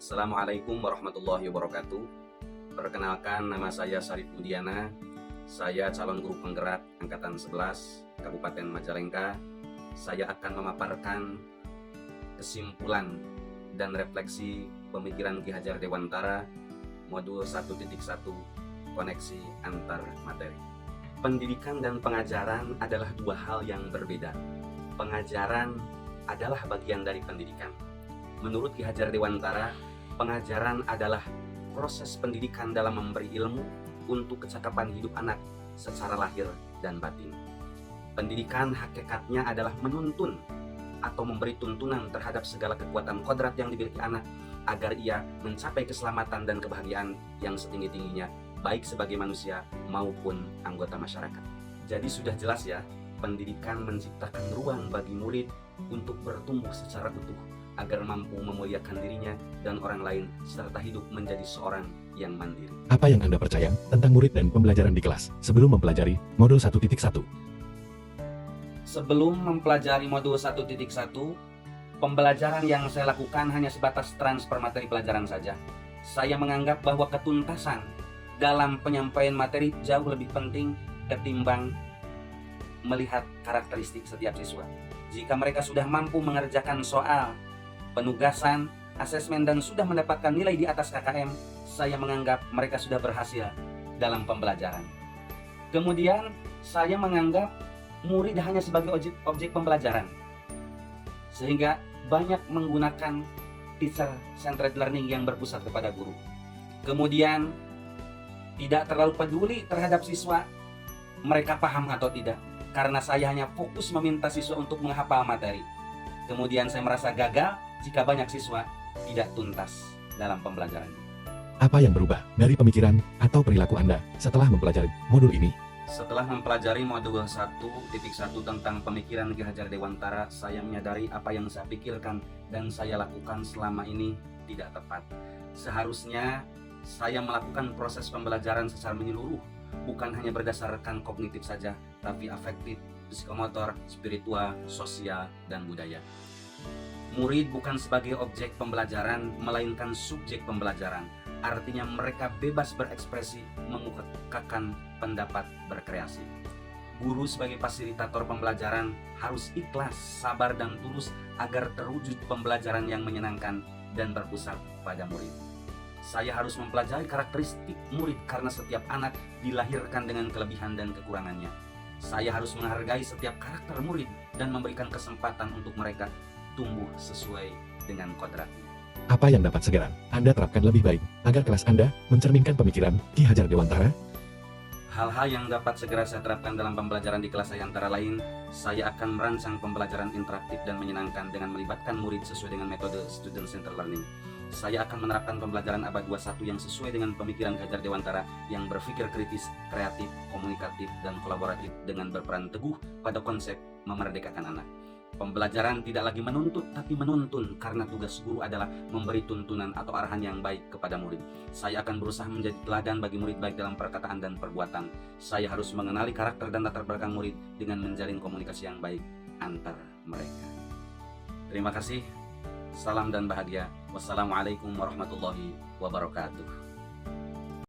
Assalamualaikum warahmatullahi wabarakatuh. Perkenalkan, nama saya Sarif Budiana. Saya calon guru penggerak Angkatan 11 Kabupaten Majalengka. Saya akan memaparkan kesimpulan dan refleksi pemikiran Ki Hajar Dewantara modul 1.1 koneksi antar materi. Pendidikan dan pengajaran adalah dua hal yang berbeda. Pengajaran adalah bagian dari pendidikan. Menurut Ki Hajar Dewantara, pengajaran adalah proses pendidikan dalam memberi ilmu untuk kecakapan hidup anak secara lahir dan batin. Pendidikan hakikatnya adalah menuntun atau memberi tuntunan terhadap segala kekuatan kodrat yang dimiliki anak agar ia mencapai keselamatan dan kebahagiaan yang setinggi-tingginya, baik sebagai manusia maupun anggota masyarakat. Jadi sudah jelas ya, pendidikan menciptakan ruang bagi murid untuk bertumbuh secara utuh agar mampu memuliakan dirinya dan orang lain serta hidup menjadi seorang yang mandiri. Apa yang Anda percaya tentang murid dan pembelajaran di kelas sebelum mempelajari modul 1.1? Sebelum mempelajari modul 1.1, pembelajaran yang saya lakukan hanya sebatas transfer materi pelajaran saja. Saya menganggap bahwa ketuntasan dalam penyampaian materi jauh lebih penting ketimbang melihat karakteristik setiap siswa. Jika mereka sudah mampu mengerjakan soal, penugasan, asesmen, dan sudah mendapatkan nilai di atas KKM, saya menganggap mereka sudah berhasil dalam pembelajaran. Kemudian, saya menganggap murid hanya sebagai objek pembelajaran, sehingga banyak menggunakan teacher-centered learning yang berpusat kepada guru. Kemudian, tidak terlalu peduli terhadap siswa, mereka paham atau tidak, karena saya hanya fokus meminta siswa untuk menghafal materi. Kemudian saya merasa gagal jika banyak siswa tidak tuntas dalam pembelajaran. Apa yang berubah dari pemikiran atau perilaku Anda setelah mempelajari modul ini? Setelah mempelajari modul 1.1 tentang pemikiran Ki Hajar Dewantara, saya menyadari apa yang saya pikirkan dan saya lakukan selama ini tidak tepat. Seharusnya saya melakukan proses pembelajaran secara menyeluruh, bukan hanya berdasarkan kognitif saja, tapi afektif, psikomotor, spiritual, sosial, dan budaya. Murid bukan sebagai objek pembelajaran, melainkan subjek pembelajaran. Artinya mereka bebas berekspresi, mengemukakan pendapat, berkreasi. Guru sebagai fasilitator pembelajaran harus ikhlas, sabar, dan tulus agar terwujud pembelajaran yang menyenangkan dan berpusat pada murid. Saya harus mempelajari karakteristik murid karena setiap anak dilahirkan dengan kelebihan dan kekurangannya. Saya harus menghargai setiap karakter murid dan memberikan kesempatan untuk mereka tumbuh sesuai dengan kodratnya. Apa yang dapat segera Anda terapkan lebih baik agar kelas Anda mencerminkan pemikiran Ki Hajar Dewantara? Hal-hal yang dapat segera saya terapkan dalam pembelajaran di kelas saya antara lain, saya akan merancang pembelajaran interaktif dan menyenangkan dengan melibatkan murid sesuai dengan metode Student Centered Learning. Saya akan menerapkan pembelajaran abad 21 yang sesuai dengan pemikiran Ki Hajar Dewantara yang berpikir kritis, kreatif, komunikatif, dan kolaboratif dengan berperan teguh pada konsep memerdekakan anak. Pembelajaran tidak lagi menuntut tapi menuntun, karena tugas guru adalah memberi tuntunan atau arahan yang baik kepada murid. Saya akan berusaha menjadi teladan bagi murid baik dalam perkataan dan perbuatan. Saya harus mengenali karakter dan latar belakang murid dengan menjalin komunikasi yang baik antar mereka. Terima kasih. Salam dan bahagia. Wassalamualaikum warahmatullahi wabarakatuh.